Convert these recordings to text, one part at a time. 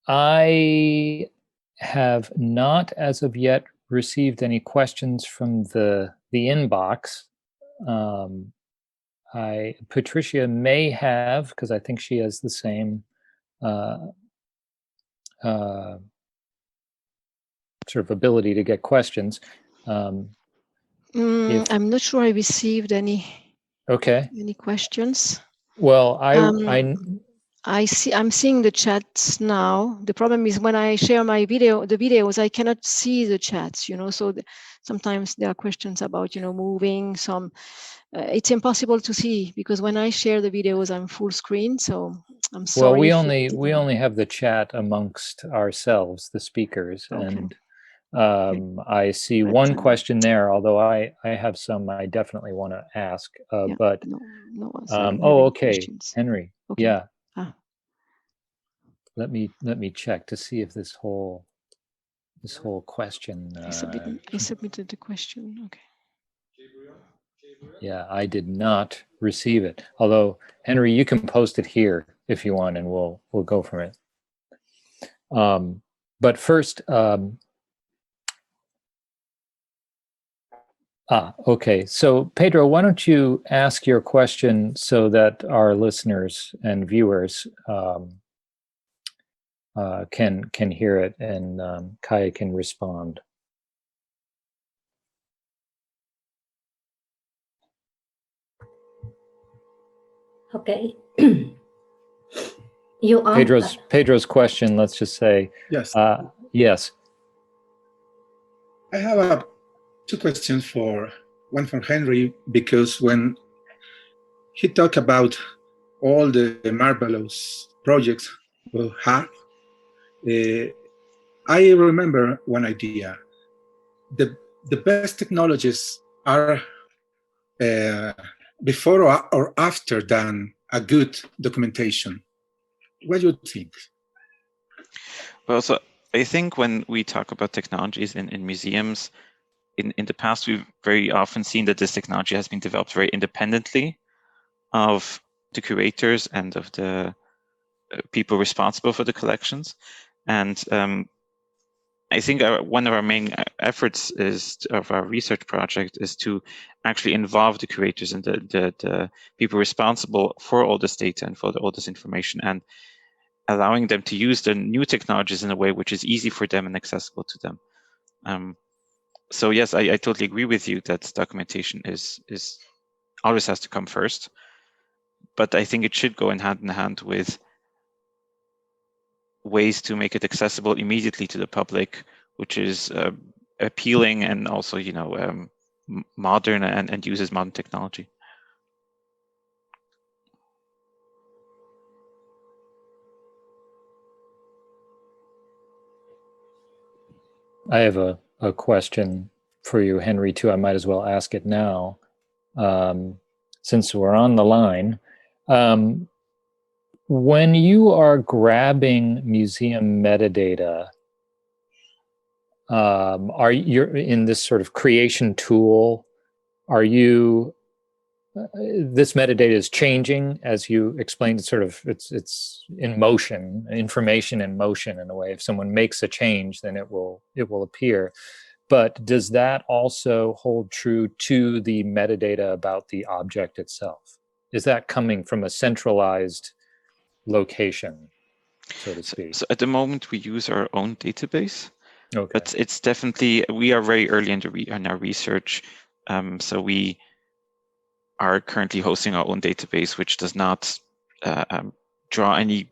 I have not, as of yet, received any questions from the inbox. Patricia may have, because I think she has the same sort of ability to get questions. I'm not sure I received any questions. Well, I'm seeing the chats now. The problem is when I share my videos, I cannot see the chats, so sometimes there are questions about, moving some. It's impossible to see because when I share the videos, I'm full screen. So I'm sorry. Well, we only have the chat amongst ourselves, the speakers, and I see one question there, although I have some I definitely want to ask, but okay, Henry, yeah. Let me check to see if this whole question. I submitted the question. Okay. Yeah, I did not receive it. Although Henry, you can post it here if you want, and we'll go from it. But first, okay. So Pedro, why don't you ask your question so that our listeners and viewers can hear it, and Kaya can respond. Okay. Pedro's question, let's just say. Yes. Yes. I have two questions one for Henry, because when he talked about all the marvelous projects we have, I remember one idea. The best technologies are before or after than a good documentation. What do you think? Well, so I think when we talk about technologies in museums, in the past, we've very often seen that this technology has been developed very independently of the curators and of the people responsible for the collections. And I think one of our main efforts of our research project is to actually involve the curators and the people responsible for all this data and for all this information, and allowing them to use the new technologies in a way which is easy for them and accessible to them. So yes, I totally agree with you that documentation is always has to come first, but I think it should go hand in hand with ways to make it accessible immediately to the public, which is appealing and also, modern and uses modern technology. I have a question for you, Henry, too. I might as well ask it now, since we're on the line. When you are grabbing museum metadata, are you in this sort of creation tool? Are you this metadata is changing as you explained? Sort of, it's in motion, information in motion in a way. If someone makes a change, then it will appear. But does that also hold true to the metadata about the object itself? Is that coming from a centralized location, so to speak? So at the moment, we use our own database. Okay. But it's definitely, we are very early in our research. So we are currently hosting our own database, which does not draw any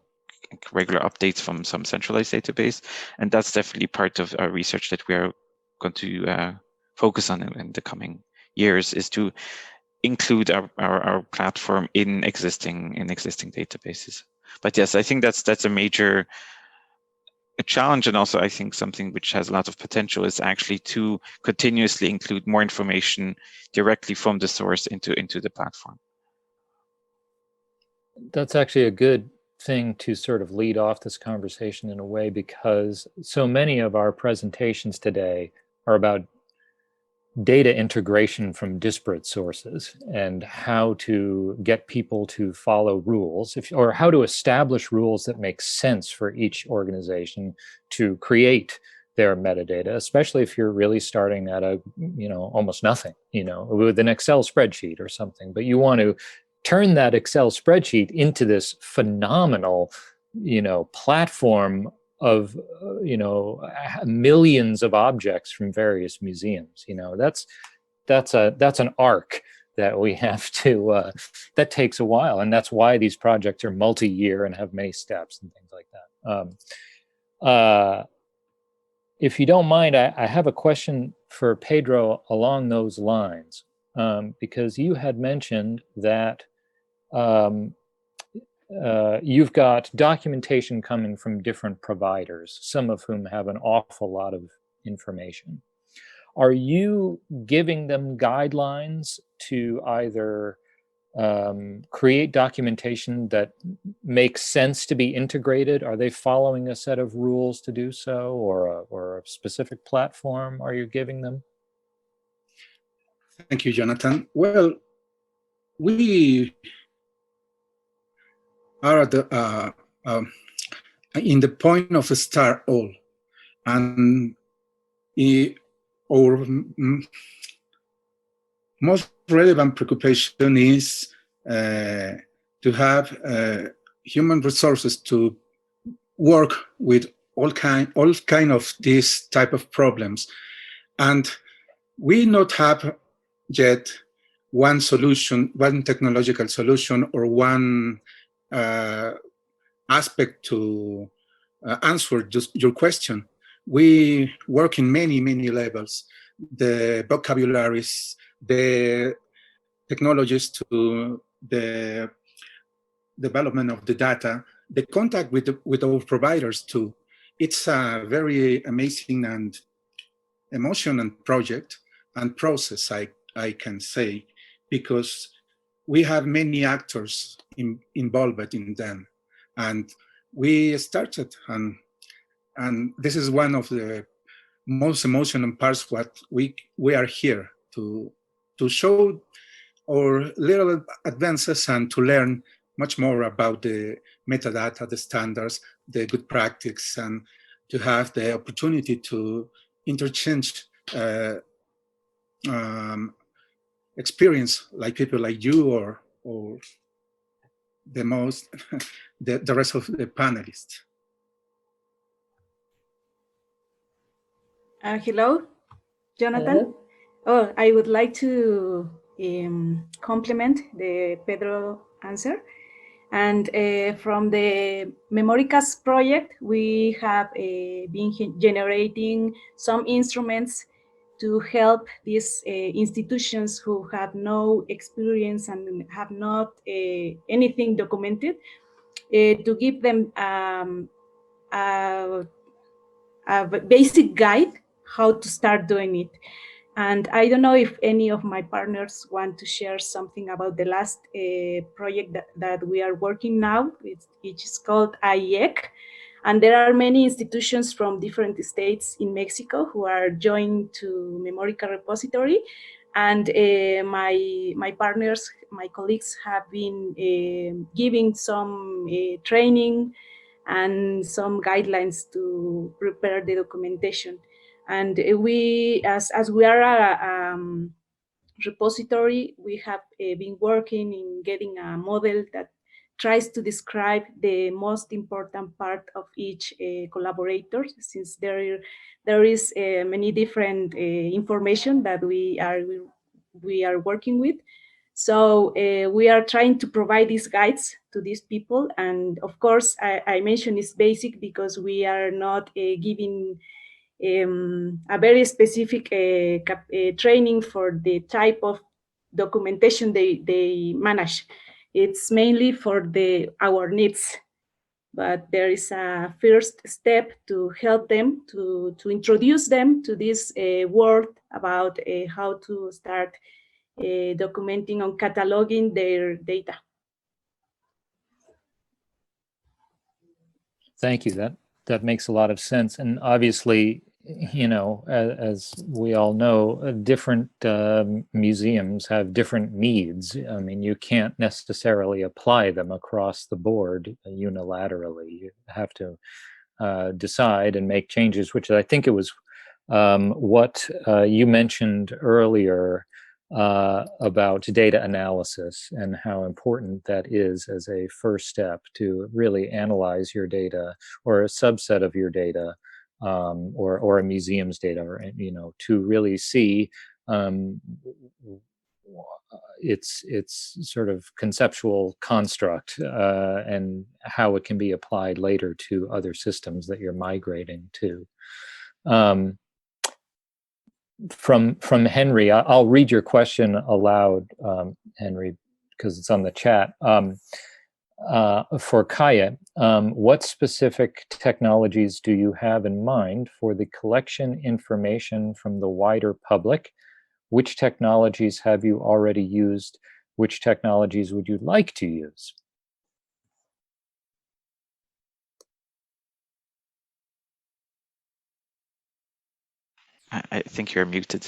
regular updates from some centralized database. And that's definitely part of our research that we are going to focus on in the coming years, is to include our platform in existing databases. But yes, I think that's a major challenge, and also I think something which has a lot of potential is actually to continuously include more information directly from the source into the platform. That's actually a good thing to sort of lead off this conversation in a way, because so many of our presentations today are about data integration from disparate sources and how to get people to follow rules, or how to establish rules that make sense for each organization to create their metadata, especially if you're really starting at a, almost nothing, with an Excel spreadsheet or something, but you want to turn that Excel spreadsheet into this phenomenal, platform of millions of objects from various museums. That's an arc that we have to that takes a while, and that's why these projects are multi-year and have many steps and things like that. If you don't mind, I have a question for Pedro along those lines, because you had mentioned that you've got documentation coming from different providers, some of whom have an awful lot of information. Are you giving them guidelines to either create documentation that makes sense to be integrated? Are they following a set of rules to do so, or a specific platform are you giving them? Thank you, Jonathan. Well, we are at the, in the point of a start all, and our most relevant preoccupation is to have human resources to work with all kind of these type of problems, and we not have yet one solution, one technological solution, or one aspect to answer just your question. We work in many levels: the vocabularies, the technologies, to the development of the data, the contact with our providers too. It's a very amazing and emotional project and process, I can say, because we have many actors involved in them. And we started, and this is one of the most emotional parts, what we are here to show our little advances and to learn much more about the metadata, the standards, the good practice, and to have the opportunity to interchange experience like people like you or the most the rest of the panelists. Hello, Jonathan. Hello. Oh, I would like to complement the Pedro answer. And from the Memoricas project, we have been generating some instruments to help these institutions who have no experience and have not anything documented, to give them a basic guide how to start doing it. And I don't know if any of my partners want to share something about the last project that we are working now, which is called IEC. And there are many institutions from different states in Mexico who are joined to Memorica repository. And my partners, my colleagues have been giving some training and some guidelines to prepare the documentation. And we, as we are a repository, we have been working in getting a model that tries to describe the most important part of each collaborator, since there is many different information that we are working with. So we are trying to provide these guides to these people. And of course, I mentioned it's basic because we are not giving a very specific training for the type of documentation they manage. It's mainly for our needs, but there is a first step to help them, to introduce them to this world about how to start documenting and cataloging their data. Thank you. That makes a lot of sense. And obviously, you know, as we all know, different museums have different needs. I mean, you can't necessarily apply them across the board unilaterally. You have to decide and make changes, which I think it was what you mentioned earlier about data analysis and how important that is as a first step to really analyze your data or a subset of your data, or a museum's data, or, you know, to really see its sort of conceptual construct and how it can be applied later to other systems that you're migrating to. From Henry, I'll read your question aloud, Henry, because it's on the chat. For Kaya, what specific technologies do you have in mind for the collection information from the wider public? Which technologies have you already used? Which technologies would you like to use? I think you're muted.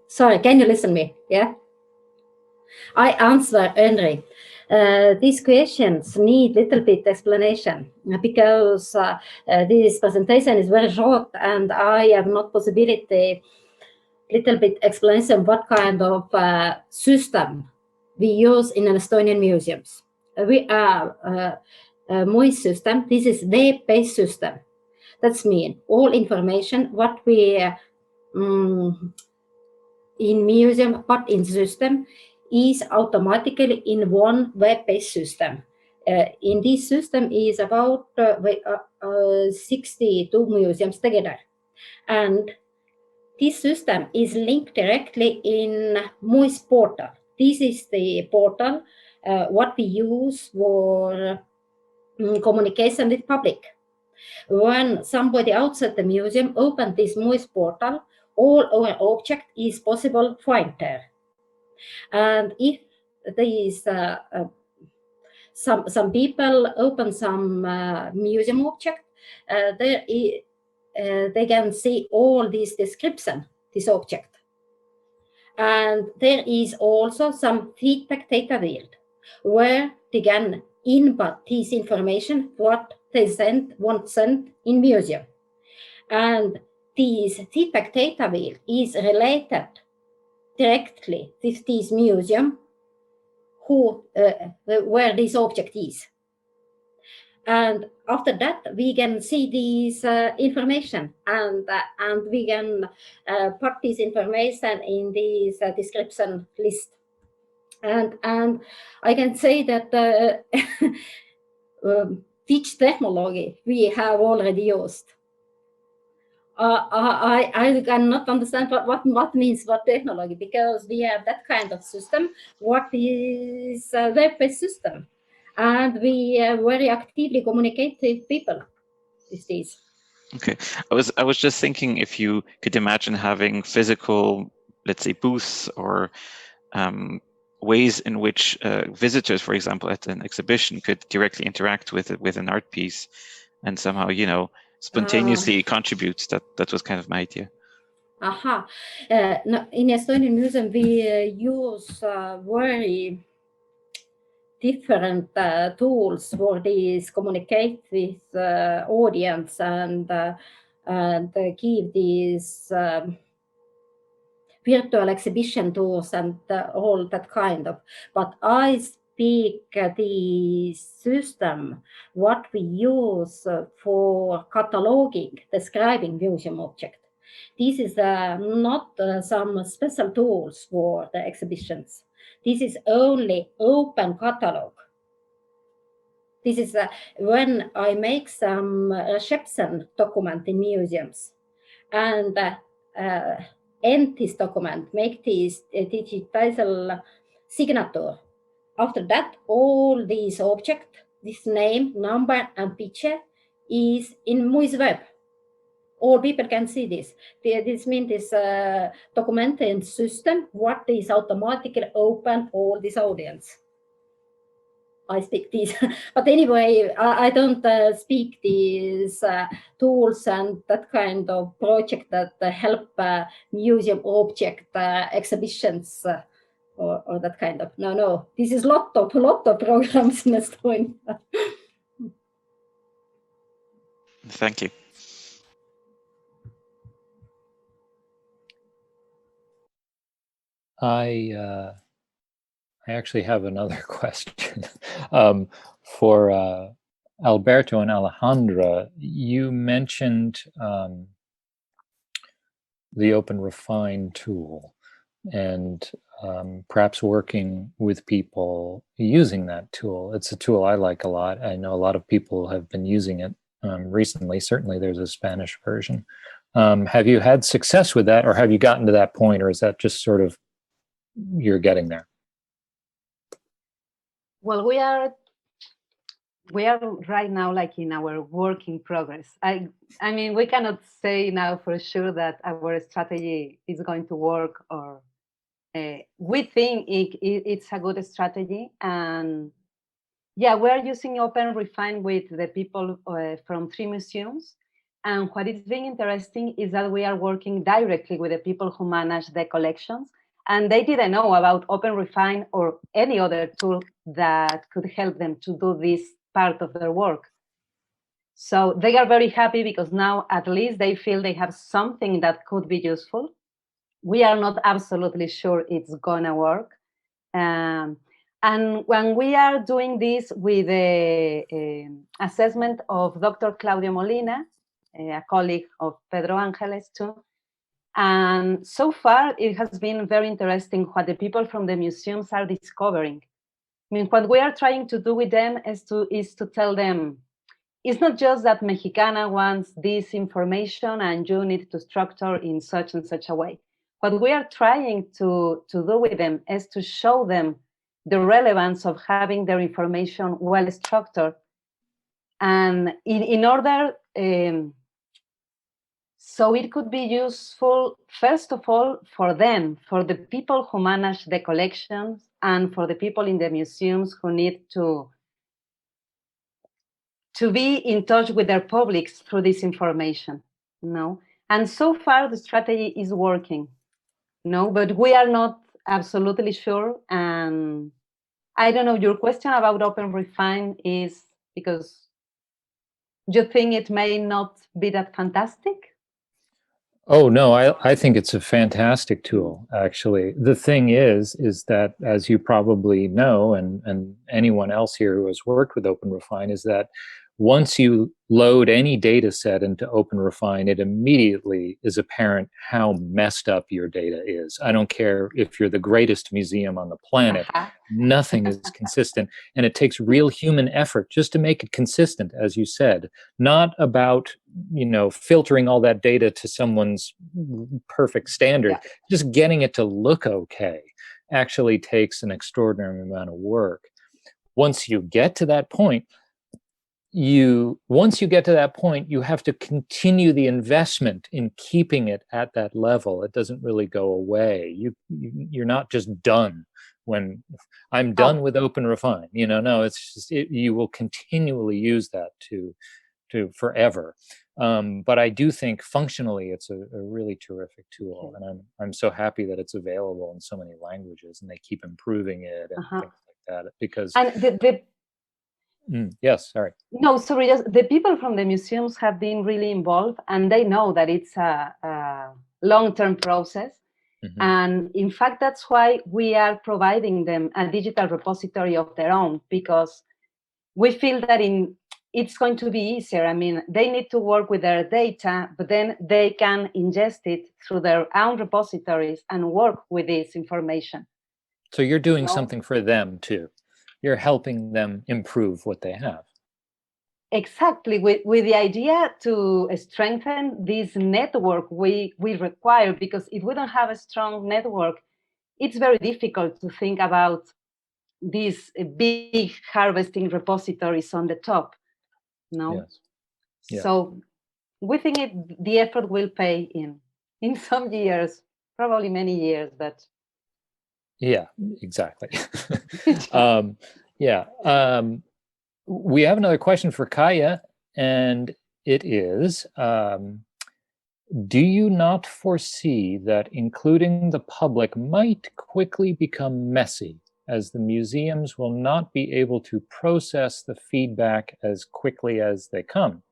Sorry, can you listen me? Yeah. I answer, Henry. These questions need little bit explanation because this presentation is very short and I have not possibility little bit explanation what kind of system we use in an Estonian museums. We are MOIS system. This is web-based system. That's mean all information what we in museum but in system is automatically in one web-based system. In this system is about 62 museums together, and this system is linked directly in MOIS portal. This is the portal what we use for communication with public. When somebody outside the museum opens this MOIS portal, all our object is possible find there. And if there is some people open some museum object, they can see all this description, this object. And there is also some feedback data field where they can input this information, what they want sent in museum. And this feedback data field is related directly with this museum where this object is. And after that, we can see this information and we can put this information in this description list. And I can say that which technology we have already used. I cannot understand what means what technology, because we have that kind of system. What is a web-based system? And we very actively communicate with people with these. Okay, I was just thinking if you could imagine having physical, let's say, booths or ways in which visitors, for example, at an exhibition could directly interact with an art piece and somehow, you know, spontaneously contribute. That was kind of my idea. No, in Estonian Museum, we use very different tools for this communicate with audience and give these virtual exhibition tours and all that kind of. But I speak the system what we use for cataloging, describing museum object. This is not some special tools for the exhibitions. This is only open catalog. This is when I make some reception document in museums and end this document, make this digital signature. After that, all these objects, this name, number, and picture is in MOIS web. All people can see this. This means this documenting system, what is automatically open all this audience. I speak these. But anyway, I don't speak these tools and that kind of project that help museum object exhibitions or that kind of. No. This is lot of programs in Estonia. Thank you. I actually have another question for Alberto and Alejandra. You mentioned the OpenRefine tool and perhaps working with people using that tool. It's a tool I like a lot. I know a lot of people have been using it recently. Certainly there's a Spanish version. Have you had success with that, or have you gotten to that point, or is that just sort of you're getting there? Well, we are right now like in our work in progress. I mean, we cannot say now for sure that our strategy is going to work, or we think it's a good strategy. And yeah, we're using OpenRefine with the people from 3 museums. And what is being interesting is that we are working directly with the people who manage the collections. And they didn't know about OpenRefine or any other tool that could help them to do this part of their work. So they are very happy because now at least they feel they have something that could be useful. We are not absolutely sure it's gonna work. And when we are doing this with the assessment of Dr. Claudio Molina, a colleague of Pedro Ángeles too, and so far it has been very interesting what the people from the museums are discovering. I mean, what we are trying to do with them is to tell them, it's not just that Mexicana wants this information and you need to structure in such and such a way. What we are trying to do with them is to show them the relevance of having their information well structured. And in order, so it could be useful, first of all, for them, for the people who manage the collections and for the people in the museums who need to be in touch with their publics through this information, no? And so far the strategy is working, no? But we are not absolutely sure. And I don't know, your question about OpenRefine is because you think it may not be that fantastic? Oh, no, I think it's a fantastic tool, actually. The thing is that, as you probably know, and anyone else here who has worked with OpenRefine, is that once you load any data set into OpenRefine, it immediately is apparent how messed up your data is. I don't care if you're the greatest museum on the planet, nothing is consistent. And it takes real human effort just to make it consistent, as you said, not about, you know, filtering all that data to someone's perfect standard, just getting it to look okay actually takes an extraordinary amount of work. Once you get to that point, you have to continue the investment in keeping it at that level. It doesn't really go away. You're not just done when I'm done with OpenRefine. You know, no, it's just you will continually use that to forever. But I do think functionally it's a really terrific tool, and I'm so happy that it's available in so many languages, and they keep improving it and things like that. Because yes, sorry. No, sorry. Just the people from the museums have been really involved, and they know that it's a long-term process. Mm-hmm. And in fact, that's why we are providing them a digital repository of their own, because we feel that it's going to be easier. I mean, they need to work with their data, but then they can ingest it through their own repositories and work with this information. So you're doing something for them too. You're helping them improve what they have. Exactly, with the idea to strengthen this network we require, because if we don't have a strong network, it's very difficult to think about these big harvesting repositories on the top. No? Yes. Yeah. So we think the effort will pay in some years, probably many years, but yeah, exactly. Yeah. We have another question for Kaya, and it is, do you not foresee that including the public might quickly become messy, as the museums will not be able to process the feedback as quickly as they come?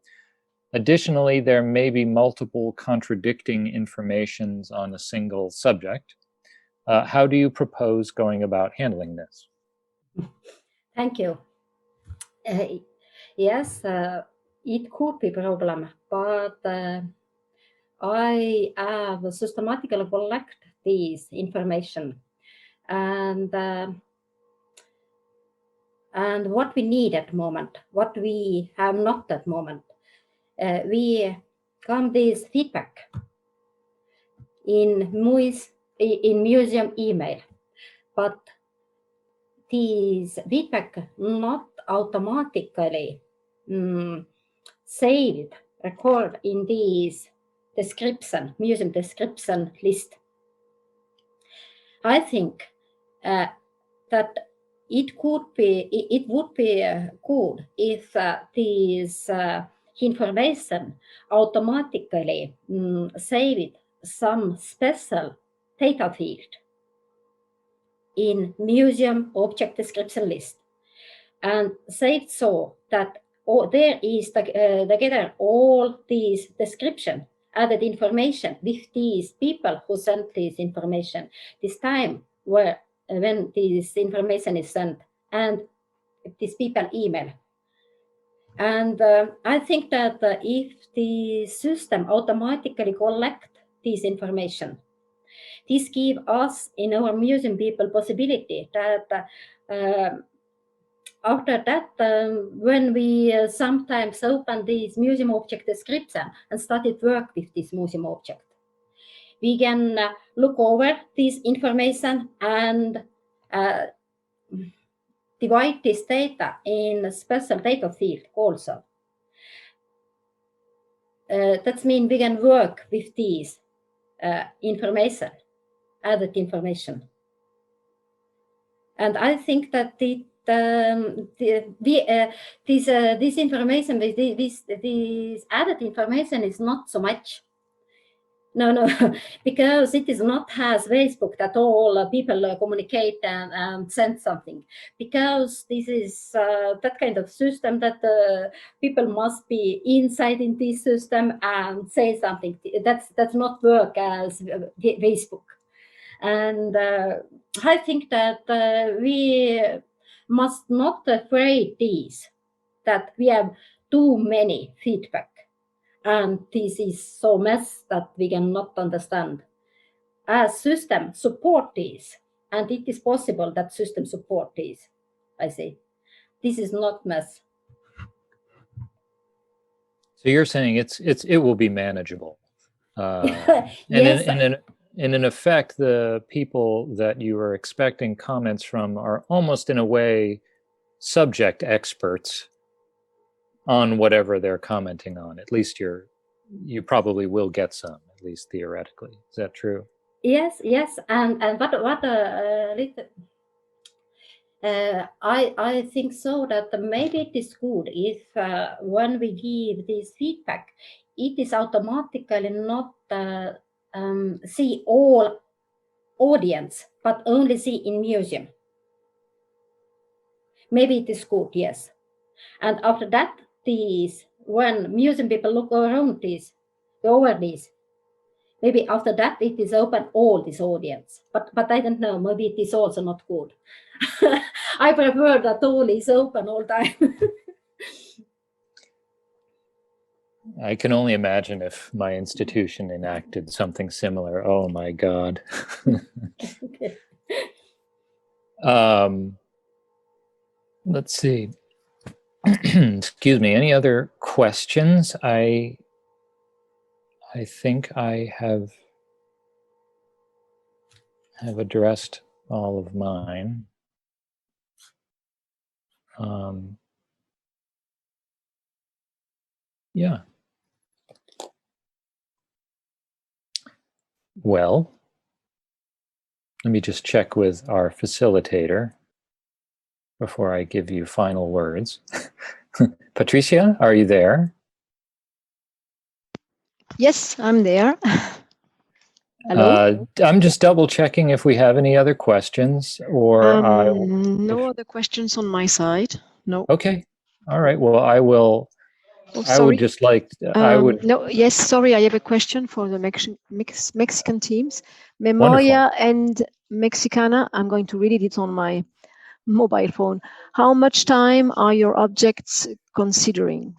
Additionally, there may be multiple contradicting informations on a single subject. How do you propose going about handling this? Thank you. Yes, it could be a problem, but I have systematically collect this information, and what we need at the moment, what we have not at the moment, we come this feedback in museum email, but this feedback not automatically saved, record in this description, museum description list. I think that it would be good if this information automatically saved some special data field in museum object description list, and saved so that there is together all these description, added information with these people who sent this information, this time when this information is sent, and these people email. And I think that if the system automatically collect this information, this gives us in our museum people possibility that after that, when we sometimes open this museum object description and started work with this museum object, we can look over this information and divide this data in a special data field also. That means we can work with these information, added information. And I think that this information, this added information is not so much. No, because it is not as Facebook that all people communicate and send something. Because this is that kind of system that people must be inside in this system and say something. That's not work as Facebook. And I think that we must not afraid this, that we have too many feedback. And this is so mess that we cannot understand. As system support this, and it is possible that system support this, I say. This is not mess. So you're saying it will be manageable. Yes. And in effect, the people that you are expecting comments from are almost in a way subject experts on whatever they're commenting on. At least you probably will get some, at least theoretically. Is that true? Yes, and what I think so that maybe it is good if when we give this feedback, it is automatically not see all audience, but only see in museum. Maybe it is good, yes. And after that, when museum people look around over this, maybe after that it is open all this audience. But I don't know, maybe it is also not good. I prefer that all is open all time. I can only imagine if my institution enacted something similar. Oh my God. Okay. Let's see. Excuse me. Any other questions? I think I have addressed all of mine. Yeah. Well, let me just check with our facilitator before I give you final words. Patricia, are you there? Yes, I'm there. Hello? I'm just double checking if we have any other questions, or no other questions on my side. No. Okay. All right. Well, I will. Oh, I would sorry. just like. I would. No. Yes. Sorry. I have a question for the Mexican teams. Wonderful. Memoria and Mexicana. I'm going to read it on my mobile phone. How much time are your objects considering?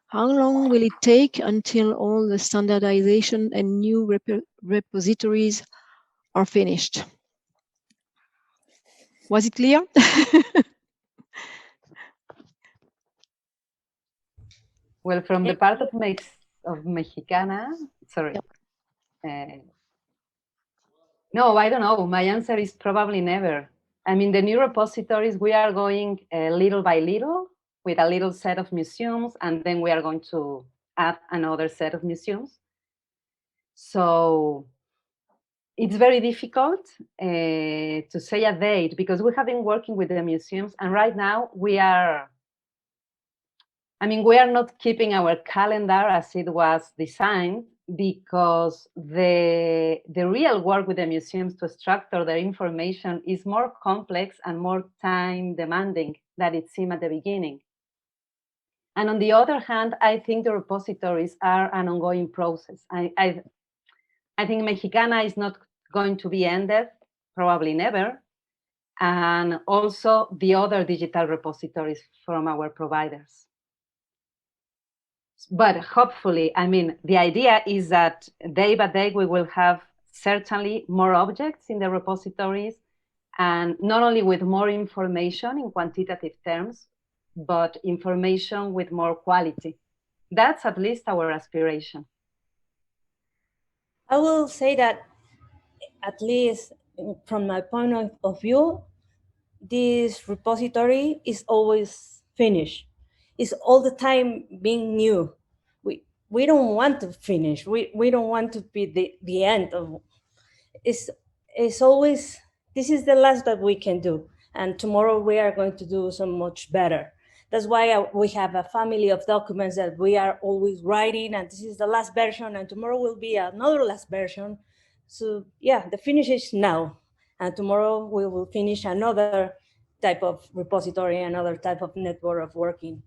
How long will it take until all the standardization and new repositories are finished? Was it clear? Well, from the part of Mexicana, sorry. Yep. No, I don't know. My answer is probably never. I mean, the new repositories, we are going little by little with a little set of museums, and then we are going to add another set of museums. So it's very difficult to say a date because we have been working with the museums, and right now we are not keeping our calendar as it was designed because the real work with the museums to structure their information is more complex and more time demanding than it seemed at the beginning. And on the other hand, I think the repositories are an ongoing process. I think Mexicana is not going to be ended, probably never. And also the other digital repositories from our providers. But hopefully, I mean, the idea is that day by day, we will have certainly more objects in the repositories, and not only with more information in quantitative terms, but information with more quality. That's at least our aspiration. I will say that, at least from my point of view, this repository is always finished. It's all the time being new. We don't want to finish. We don't want to be the end of. It's always, this is the last that we can do, and tomorrow we are going to do so much better. That's why we have a family of documents that we are always writing, and this is the last version, and tomorrow will be another last version. So yeah, the finish is now, and tomorrow we will finish another type of repository, another type of network of working.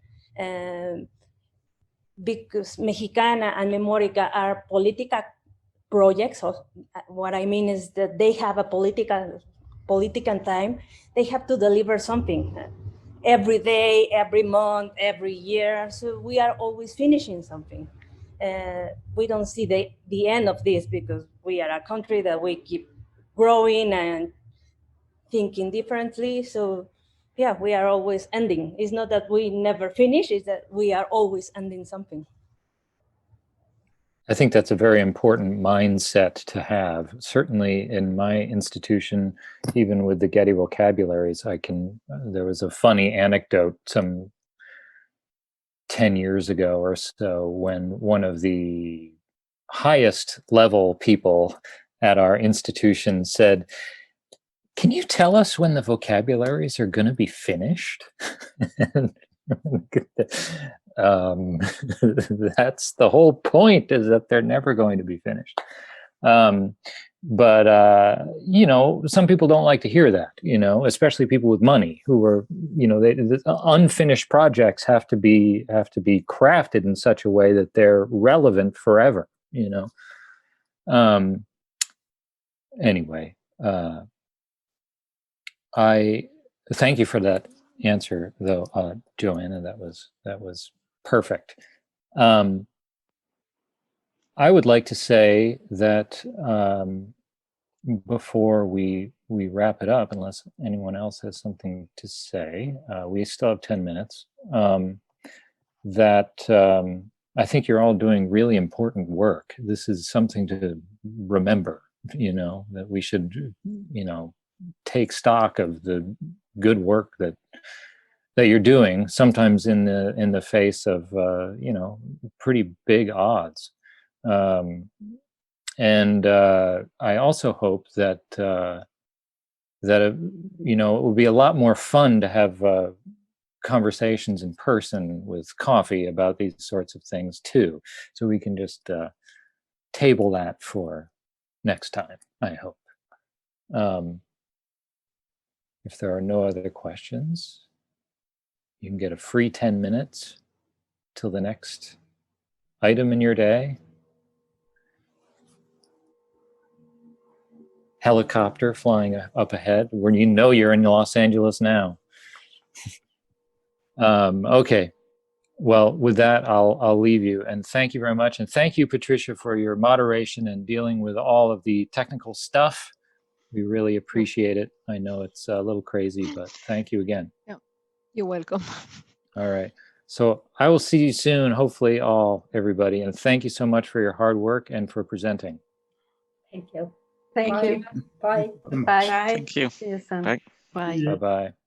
Because Mexicana and Memorica are political projects. So what I mean is that they have a political time. They have to deliver something every day, every month, every year. So we are always finishing something. We don't see the end of this because we are a country that we keep growing and thinking differently. So yeah, we are always ending. It's not that we never finish, it's that we are always ending something. I think that's a very important mindset to have. Certainly in my institution, even with the Getty vocabularies, there was a funny anecdote some 10 years ago or so when one of the highest level people at our institution said, "Can you tell us when the vocabularies are going to be finished?" That's the whole point, is that they're never going to be finished. But some people don't like to hear that, especially people with money who are, the unfinished projects have to be crafted in such a way that they're relevant forever, Anyway, I thank you for that answer, though, Joanna. That was perfect. I would like to say that before we wrap it up, unless anyone else has something to say, we still have 10 minutes. That I think you're all doing really important work. This is something to remember. That we should, take stock of the good work that you're doing, sometimes in the face of pretty big odds. And I also hope that that, you know, it would be a lot more fun to have conversations in person with coffee about these sorts of things too. So we can just table that for next time, I hope. If there are no other questions, you can get a free 10 minutes till the next item in your day. Helicopter flying up ahead, where you know you're in Los Angeles now. Okay. Well, with that, I'll leave you. And thank you very much. And thank you, Patricia, for your moderation and dealing with all of the technical stuff. We really appreciate it. I know it's a little crazy, but thank you again. Yeah, you're welcome. All right. So I will see you soon, hopefully everybody. And thank you so much for your hard work and for presenting. Thank you. Thank Bye. you. Bye. Bye. Bye. Thank you. See you soon. Bye. Bye. Bye-bye.